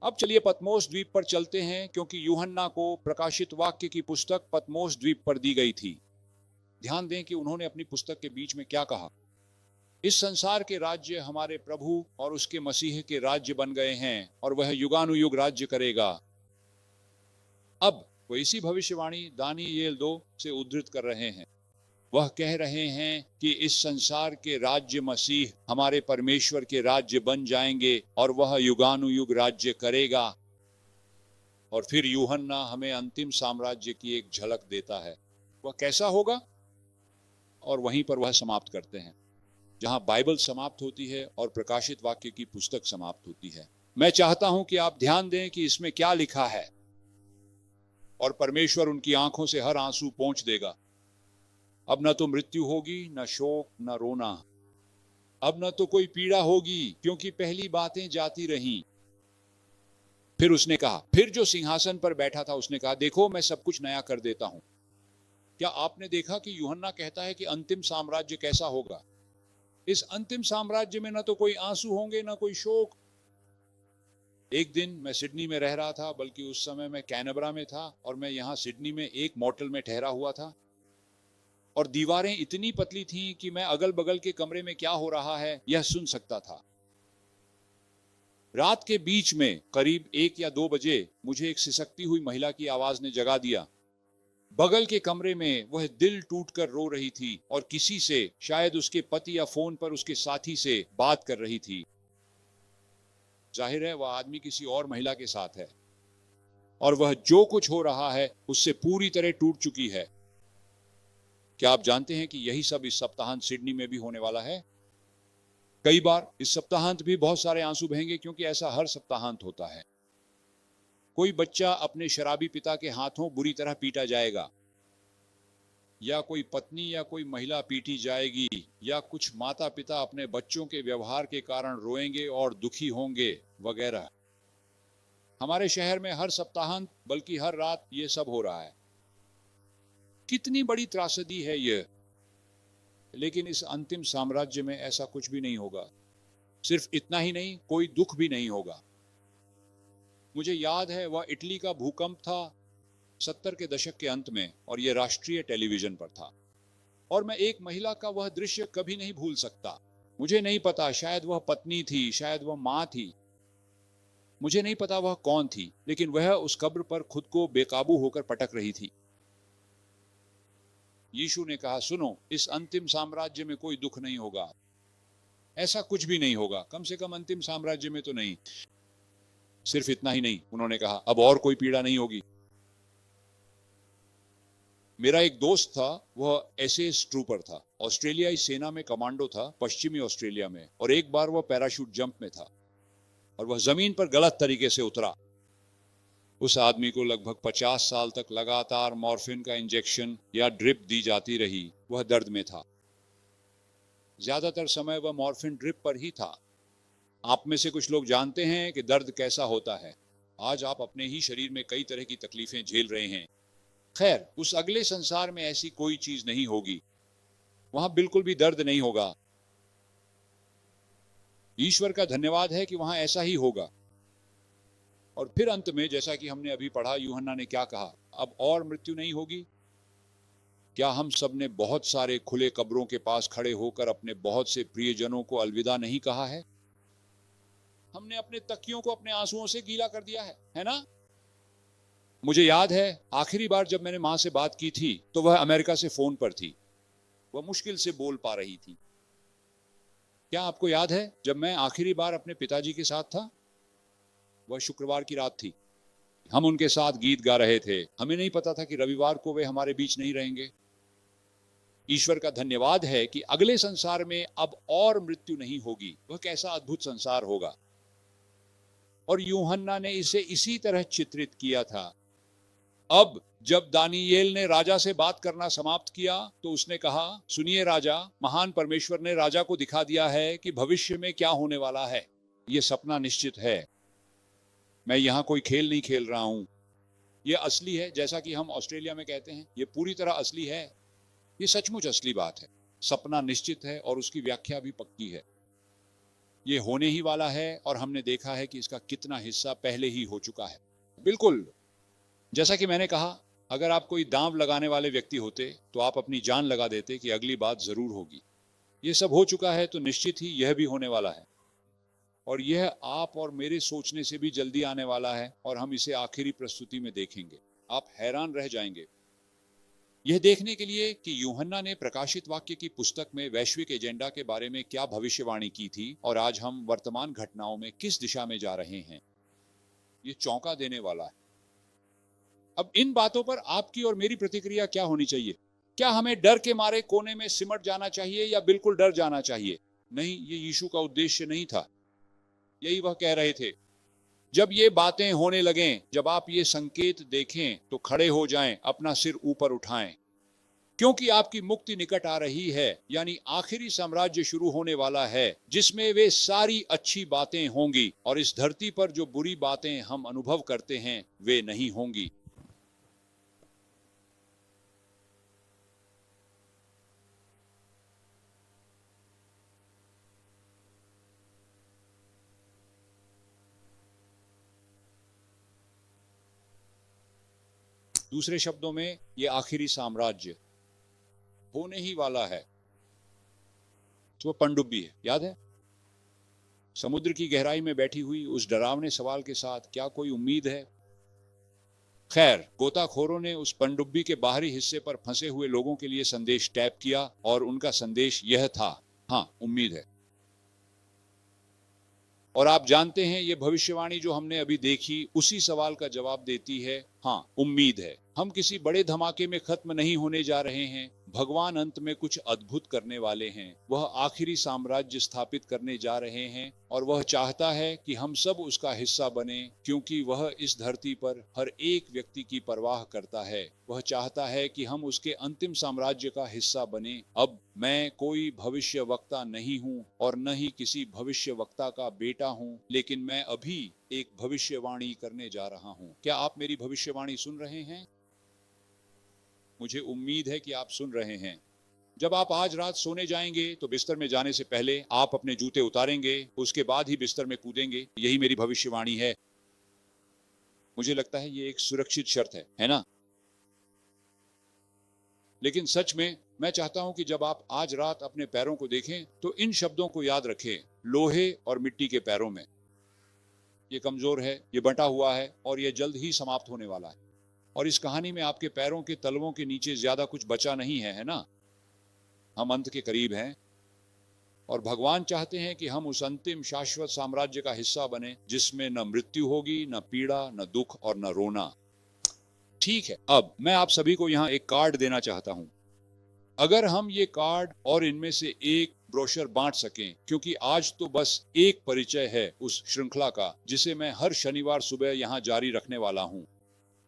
[SPEAKER 2] अब चलिए पतमोस द्वीप पर चलते हैं, क्योंकि यूहन्ना को प्रकाशित वाक्य की पुस्तक पतमोस द्वीप पर दी गई थी। ध्यान दें कि उन्होंने अपनी पुस्तक के बीच में क्या कहा। इस संसार के राज्य हमारे प्रभु और उसके मसीह के राज्य बन गए हैं, और वह युगानुयुग राज्य करेगा। अब वो इसी भविष्यवाणी दानियेल 2 से उद्धृत कर रहे हैं। वह कह रहे हैं कि इस संसार के राज्य मसीह हमारे परमेश्वर के राज्य बन जाएंगे, और वह युगानुयुग राज्य करेगा। और फिर यूहन्ना हमें अंतिम साम्राज्य की एक झलक देता है। वह कैसा होगा? और वहीं पर वह समाप्त करते हैं, जहां बाइबल समाप्त होती है और प्रकाशित वाक्य की पुस्तक समाप्त होती है। मैं चाहता हूं कि आप ध्यान दें कि इसमें क्या लिखा है, और परमेश्वर उनकी आंखों से हर आंसू पोंछ देगा। अब न तो मृत्यु होगी, न शोक, न रोना। अब न तो कोई पीड़ा होगी, क्योंकि पहली बातें जाती रहीं। फिर उसने कहा, फिर जो सिंहासन पर बैठा था उसने कहा, देखो मैं सब कुछ नया कर देता हूं। क्या आपने देखा कि यूहन्ना कहता है कि अंतिम साम्राज्य कैसा होगा? इस अंतिम साम्राज्य में न तो कोई आंसू होंगे, न कोई शोक। एक दिन मैं सिडनी में रह रहा था, बल्कि उस समय मैं कैनबरा में था, और मैं यहां सिडनी में एक मोटल में ठहरा हुआ था, और दीवारें इतनी पतली थीं कि मैं अगल बगल के कमरे में क्या हो रहा है यह सुन सकता था। रात के बीच में करीब 1 या 2 बजे मुझे एक सिसकती हुई महिला की आवाज ने जगा दिया। बगल के कमरे में वह दिल टूटकर रो रही थी, और किसी से, शायद उसके पति या फोन पर उसके साथी से बात कर रही थी। जाहिर है वह आदमी किसी और महिला के साथ है, और वह जो कुछ हो रहा है उससे पूरी तरह टूट चुकी है। क्या आप जानते हैं कि यही सब इस सप्ताहांत सिडनी में भी होने वाला है? कई बार इस सप्ताहांत भी बहुत सारे आंसू बहेंगे, क्योंकि ऐसा हर सप्ताहांत होता है। कोई बच्चा अपने शराबी पिता के हाथों बुरी तरह पीटा जाएगा, या कोई पत्नी या कोई महिला पीटी जाएगी, या कुछ माता पिता अपने बच्चों के व्यवहार के कारण रोएंगे और दुखी होंगे, वगैरह। हमारे शहर में हर सप्ताहांत, बल्कि हर रात ये सब हो रहा है। कितनी बड़ी त्रासदी है यह। लेकिन इस अंतिम साम्राज्य में ऐसा कुछ भी नहीं होगा। सिर्फ इतना ही नहीं, कोई दुख भी नहीं होगा। मुझे याद है वह इटली का भूकंप था 70 के दशक के अंत में, और यह राष्ट्रीय टेलीविजन पर था, और मैं एक महिला का वह दृश्य कभी नहीं भूल सकता। मुझे नहीं पता, शायद वह पत्नी थी, शायद वह मां थी। मुझे नहीं पता वह कौन थी, लेकिन वह उस कब्र पर खुद को बेकाबू होकर पटक रही थी। यीशु ने कहा, सुनो, इस अंतिम साम्राज्य में कोई दुख नहीं होगा, ऐसा कुछ भी नहीं होगा, कम से कम अंतिम साम्राज्य में तो नहीं। सिर्फ इतना ही नहीं, उन्होंने कहा, अब और कोई पीड़ा नहीं होगी। मेरा एक दोस्त था, वह एसएस ट्रूपर था, ऑस्ट्रेलियाई सेना में कमांडो था, पश्चिमी ऑस्ट्रेलिया में, और एक बार वह पैराशूट जंप में था और वह जमीन पर गलत तरीके से उतरा। उस आदमी को लगभग 50 साल तक लगातार मॉर्फिन का इंजेक्शन या ड्रिप दी जाती रही। वह दर्द में था, ज्यादातर समय वह मॉर्फिन ड्रिप पर ही था। आप में से कुछ लोग जानते हैं कि दर्द कैसा होता है। आज आप अपने ही शरीर में कई तरह की तकलीफें झेल रहे हैं। खैर, उस अगले संसार में ऐसी कोई चीज नहीं होगी, वहां बिल्कुल भी दर्द नहीं होगा। ईश्वर का धन्यवाद है कि वहां ऐसा ही होगा। और फिर अंत में, जैसा कि हमने अभी पढ़ा, यूहन्ना ने क्या कहा, अब और मृत्यु नहीं होगी। क्या हम सब ने बहुत सारे खुले कब्रों के पास खड़े होकर अपने बहुत से प्रियजनों को अलविदा नहीं कहा है? हमने अपने तकियों को अपने आंसुओं से गीला कर दिया है ना? मुझे याद है आखिरी बार जब मैंने मां से बात की थी तो वह अमेरिका से फोन पर थी। वह मुश्किल से बोल पा रही थी। क्या आपको याद है जब मैं आखिरी बार अपने पिताजी के साथ था? वह शुक्रवार की रात थी। हम उनके साथ गीत गा रहे थे। हमें नहीं पता था कि रविवार को वे हमारे बीच नहीं रहेंगे। ईश्वर का धन्यवाद है कि अगले संसार में अब और मृत्यु नहीं होगी। वह कैसा अद्भुत संसार होगा। और यूहन्ना ने इसे इसी तरह चित्रित किया था। अब जब दानियेल ने राजा से बात करना समाप्त किया तो उसने कहा, सुनिए राजा, महान परमेश्वर ने राजा को दिखा दिया है कि भविष्य में क्या होने वाला है। यह सपना निश्चित है। मैं यहां कोई खेल नहीं खेल रहा हूं। यह असली है, जैसा कि हम ऑस्ट्रेलिया में कहते हैं, यह पूरी तरह असली है। यह सचमुच असली बात है। सपना निश्चित है और उसकी व्याख्या भी पक्की है। यह होने ही वाला है और हमने देखा है कि इसका कितना हिस्सा पहले ही हो चुका है। बिल्कुल, जैसा कि मैंने कहा, अगर आप कोई दांव लगाने वाले व्यक्ति होते तो आप अपनी जान लगा देते कि अगली बात जरूर होगी। यह सब हो चुका है तो निश्चित ही यह भी होने वाला है। और यह आप और मेरे सोचने से भी जल्दी आने वाला है और हम इसे आखिरी प्रस्तुति में देखेंगे। आप हैरान रह जाएंगे यह देखने के लिए कि यूहन्ना ने प्रकाशित वाक्य की पुस्तक में वैश्विक एजेंडा के बारे में क्या भविष्यवाणी की थी और आज हम वर्तमान घटनाओं में किस दिशा में जा रहे हैं। यह चौंका देने वाला है। अब इन बातों पर आपकी और मेरी प्रतिक्रिया क्या होनी चाहिए? क्या हमें डर के मारे कोने में सिमट जाना चाहिए या बिल्कुल डर जाना चाहिए? नहीं, ये यीशु का उद्देश्य नहीं था। यही वह कह रहे थे। जब ये बातें होने लगें, जब आप ये संकेत देखें तो खड़े हो जाएं, अपना सिर ऊपर उठाएं, क्योंकि आपकी मुक्ति निकट आ रही है। यानी आखिरी साम्राज्य शुरू होने वाला है जिसमें वे सारी अच्छी बातें होंगी और इस धरती पर जो बुरी बातें हम अनुभव करते हैं वे नहीं होंगी। दूसरे शब्दों में, ये आखिरी साम्राज्य होने ही वाला है। तो वह पनडुब्बी है, याद है? समुद्र की गहराई में बैठी हुई उस डरावने सवाल के साथ क्या कोई उम्मीद है? खैर, गोताखोरों ने उस पनडुब्बी के बाहरी हिस्से पर फंसे हुए लोगों के लिए संदेश टैप किया और उनका संदेश यह था, हाँ, उम्मीद है। और आप जानते हैं, ये भविष्यवाणी जो हमने अभी देखी उसी सवाल का जवाब देती है, हाँ, उम्मीद है। हम किसी बड़े धमाके में खत्म नहीं होने जा रहे हैं। भगवान अंत में कुछ अद्भुत करने वाले हैं। वह आखिरी साम्राज्य स्थापित करने जा रहे हैं और वह चाहता है कि हम सब उसका हिस्सा बने, क्योंकि वह इस धरती पर हर एक व्यक्ति की परवाह करता है। वह चाहता है कि हम उसके अंतिम साम्राज्य का हिस्सा बने। अब मैं कोई भविष्य वक्ता नहीं हूँ और न ही किसी भविष्य वक्ता का बेटा हूँ, लेकिन मैं अभी एक भविष्यवाणी करने जा रहा हूँ। क्या आप मेरी भविष्यवाणी सुन रहे हैं? मुझे उम्मीद है कि आप सुन रहे हैं। जब आप आज रात सोने जाएंगे तो बिस्तर में जाने से पहले आप अपने जूते उतारेंगे, उसके बाद ही बिस्तर में कूदेंगे। यही मेरी भविष्यवाणी है। मुझे लगता है ये एक सुरक्षित शर्त है ना? लेकिन सच में मैं चाहता हूं कि जब आप आज रात अपने पैरों को देखें तो इन शब्दों को याद रखें, लोहे और मिट्टी के पैरों में। ये कमजोर है, ये बंटा हुआ है और ये जल्द ही समाप्त होने वाला है। और इस कहानी में आपके पैरों के तलवों के नीचे ज्यादा कुछ बचा नहीं है, है ना? हम अंत के करीब हैं और भगवान चाहते हैं कि हम उस अंतिम शाश्वत साम्राज्य का हिस्सा बने जिसमें न मृत्यु होगी, न पीड़ा, न दुख और न रोना। ठीक है, अब मैं आप सभी को यहाँ एक कार्ड देना चाहता हूं। अगर हम ये कार्ड और इनमें से एक ब्रोशर बांट सकें, क्योंकि आज तो बस एक परिचय है उस श्रृंखला का जिसे मैं हर शनिवार सुबह यहाँ जारी रखने वाला हूं,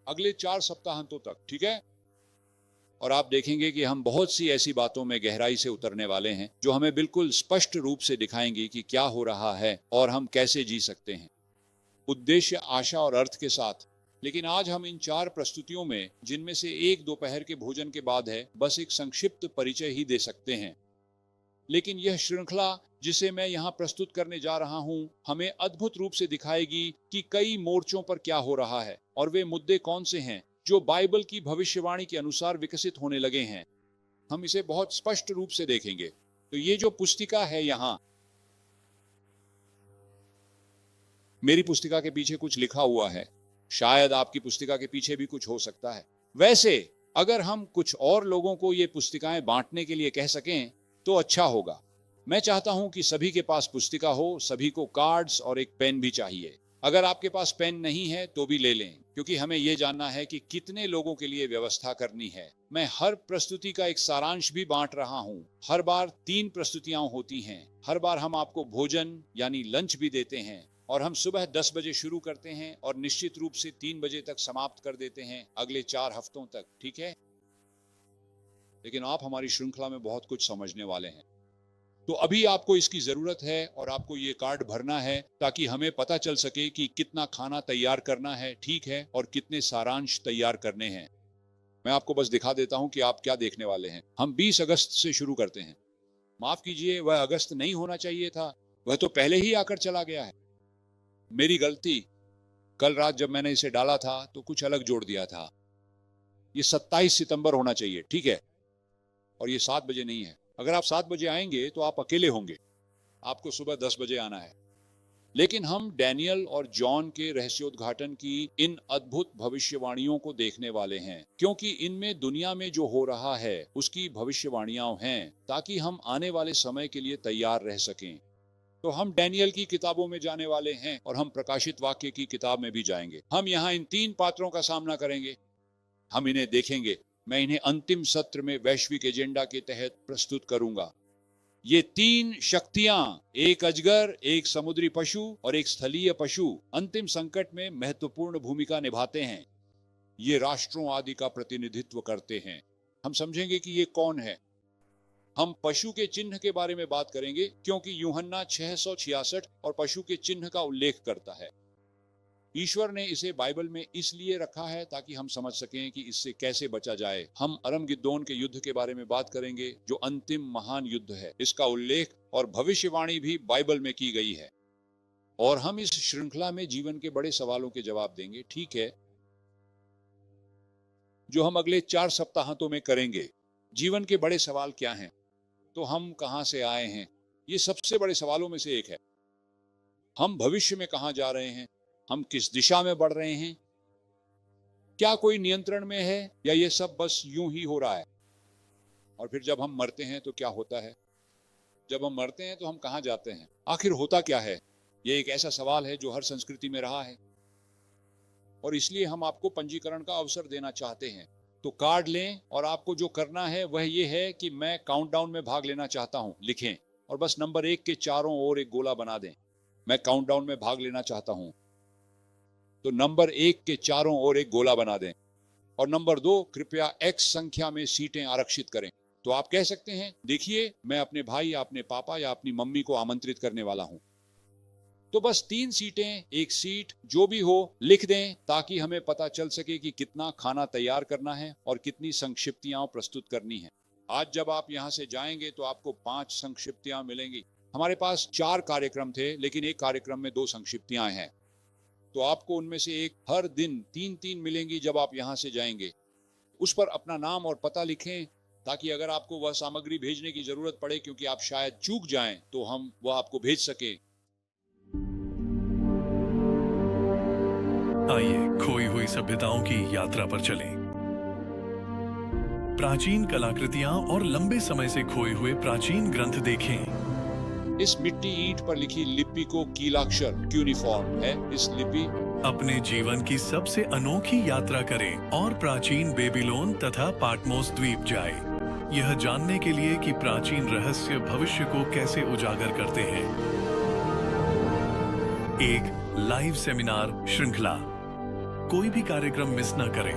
[SPEAKER 2] अगले 4 सप्ताहांतों तक, ठीक है? और आप देखेंगे कि हम बहुत सी ऐसी बातों में गहराई से उतरने वाले हैं जो हमें बिल्कुल स्पष्ट रूप से दिखाएंगी कि क्या हो रहा है और हम कैसे जी सकते हैं, उद्देश्य, आशा और अर्थ के साथ। लेकिन आज हम इन 4 प्रस्तुतियों में, जिनमें से एक दोपहर के भोजन के बाद है, बस एक संक्षिप्त परिचय ही दे सकते हैं। लेकिन यह श्रृंखला जिसे मैं यहाँ प्रस्तुत करने जा रहा हूँ हमें अद्भुत रूप से दिखाएगी कि कई मोर्चों पर क्या हो रहा है और वे मुद्दे कौन से हैं जो बाइबल की भविष्यवाणी के अनुसार विकसित होने लगे हैं। हम इसे बहुत स्पष्ट रूप से देखेंगे। तो ये जो पुस्तिका है, यहाँ मेरी पुस्तिका के पीछे कुछ लिखा हुआ है, शायद आपकी पुस्तिका के पीछे भी कुछ हो सकता है। वैसे अगर हम कुछ और लोगों को ये पुस्तिकाएं बांटने के लिए कह सकें तो अच्छा होगा। मैं चाहता हूं कि सभी के पास पुस्तिका हो, सभी को कार्ड्स और एक पेन भी चाहिए। अगर आपके पास पेन नहीं है तो भी ले लें, क्योंकि हमें यह जानना है कि कितने लोगों के लिए व्यवस्था करनी है। मैं हर प्रस्तुति का एक सारांश भी बांट रहा हूं। हर बार 3 प्रस्तुतियां होती हैं। हर बार हम आपको भोजन यानी लंच भी देते हैं और हम सुबह 10 बजे शुरू करते हैं और निश्चित रूप से 3 बजे तक समाप्त कर देते हैं अगले 4 हफ्तों तक, ठीक है? लेकिन आप हमारी श्रृंखला में बहुत कुछ समझने वाले हैं। तो अभी आपको इसकी जरूरत है और आपको ये कार्ड भरना है ताकि हमें पता चल सके कि कितना खाना तैयार करना है, ठीक है, और कितने सारांश तैयार करने हैं। मैं आपको बस दिखा देता हूं कि आप क्या देखने वाले हैं। हम 20 अगस्त से शुरू करते हैं। माफ कीजिए, वह अगस्त नहीं होना चाहिए था, वह तो पहले ही आकर चला गया है। मेरी गलती। कल रात जब मैंने इसे डाला था तो कुछ अलग जोड़ दिया था। ये 27 सितंबर होना चाहिए, ठीक है? और ये 7 बजे नहीं है। अगर आप 7 बजे आएंगे तो आप अकेले होंगे, आपको सुबह 10 बजे आना है। लेकिन हम डैनियल और जॉन के रहस्योद्घाटन की इन अद्भुत भविष्यवाणियों को देखने वाले हैं, क्योंकि इनमें दुनिया में जो हो रहा है उसकी भविष्यवाणियां हैं, ताकि हम आने वाले समय के लिए तैयार रह सकें। तो हम डैनियल की किताबों में जाने वाले हैं और हम प्रकाशित वाक्य की किताब में भी जाएंगे। हम यहाँ इन 3 पात्रों का सामना करेंगे, हम इन्हें देखेंगे। मैं इन्हें अंतिम सत्र में वैश्विक एजेंडा के तहत प्रस्तुत करूंगा। ये 3 शक्तियां, एक अजगर, एक समुद्री पशु और एक स्थलीय पशु, अंतिम संकट में महत्वपूर्ण भूमिका निभाते हैं। ये राष्ट्रों आदि का प्रतिनिधित्व करते हैं। हम समझेंगे कि ये कौन है। हम पशु के चिन्ह के बारे में बात करेंगे, क्योंकि यूहन्ना 666 और पशु के चिन्ह का उल्लेख करता है। ईश्वर ने इसे बाइबल में इसलिए रखा है ताकि हम समझ सकें कि इससे कैसे बचा जाए। हम अरमगिद्दोन के युद्ध के बारे में बात करेंगे, जो अंतिम महान युद्ध है। इसका उल्लेख और भविष्यवाणी भी बाइबल में की गई है। और हम इस श्रृंखला में जीवन के बड़े सवालों के जवाब देंगे, ठीक है, जो हम अगले 4 सप्ताहांतों में करेंगे। जीवन के बड़े सवाल क्या हैं? तो हम कहां से आए हैं? ये सबसे बड़े सवालों में से एक है। हम भविष्य में कहां जा रहे हैं? हम किस दिशा में बढ़ रहे हैं? क्या कोई नियंत्रण में है या ये सब बस यूं ही हो रहा है? और फिर जब हम मरते हैं तो क्या होता है? जब हम मरते हैं तो हम कहां जाते हैं? आखिर होता क्या है? ये एक ऐसा सवाल है जो हर संस्कृति में रहा है और इसलिए हम आपको पंजीकरण का अवसर देना चाहते हैं। तो कार्ड लें और आपको जो करना है वह ये है कि मैं काउंटडाउन में भाग लेना चाहता हूं, लिखें और बस नंबर 1 के चारों ओर एक गोला बना दें। मैं काउंटडाउन में भाग लेना चाहता हूं, तो नंबर 1 के चारों ओर एक गोला बना दें। और नंबर 2, कृपया X संख्या में सीटें आरक्षित करें। तो आप कह सकते हैं, देखिए, मैं अपने भाई या अपने पापा या अपनी मम्मी को आमंत्रित करने वाला हूं। तो बस 3 सीटें, 1 सीट, जो भी हो लिख दें, ताकि हमें पता चल सके कि कितना खाना तैयार करना है और कितनी संक्षिप्तियां प्रस्तुत करनी है। आज जब आप यहां से जाएंगे तो आपको 5 संक्षिप्तियां मिलेंगी। हमारे पास 4 कार्यक्रम थे, लेकिन एक कार्यक्रम में 2 संक्षिप्तियां हैं। तो आपको उनमें से एक हर दिन 3-3 मिलेंगी जब आप यहां से जाएंगे। उस पर अपना नाम और पता लिखें, ताकि अगर आपको वह सामग्री भेजने की जरूरत पड़े, क्योंकि आप शायद चूक जाएं, तो हम वह आपको भेज सके।
[SPEAKER 1] आइए खोई हुई सभ्यताओं की यात्रा पर चलें। प्राचीन कलाकृतियां और लंबे समय से खोए हुए प्राचीन ग्रंथ देखें।
[SPEAKER 2] इस मिट्टी ईंट पर लिखी लिपि को कीलाक्षर क्यूनिफॉर्म है। इस लिपि
[SPEAKER 1] अपने जीवन की सबसे अनोखी यात्रा करें और प्राचीन बेबीलोन तथा पाटमोस द्वीप जाएं। यह जानने के लिए कि प्राचीन रहस्य भविष्य को कैसे उजागर करते हैं। एक लाइव सेमिनार श्रृंखला। कोई भी कार्यक्रम मिस न करें।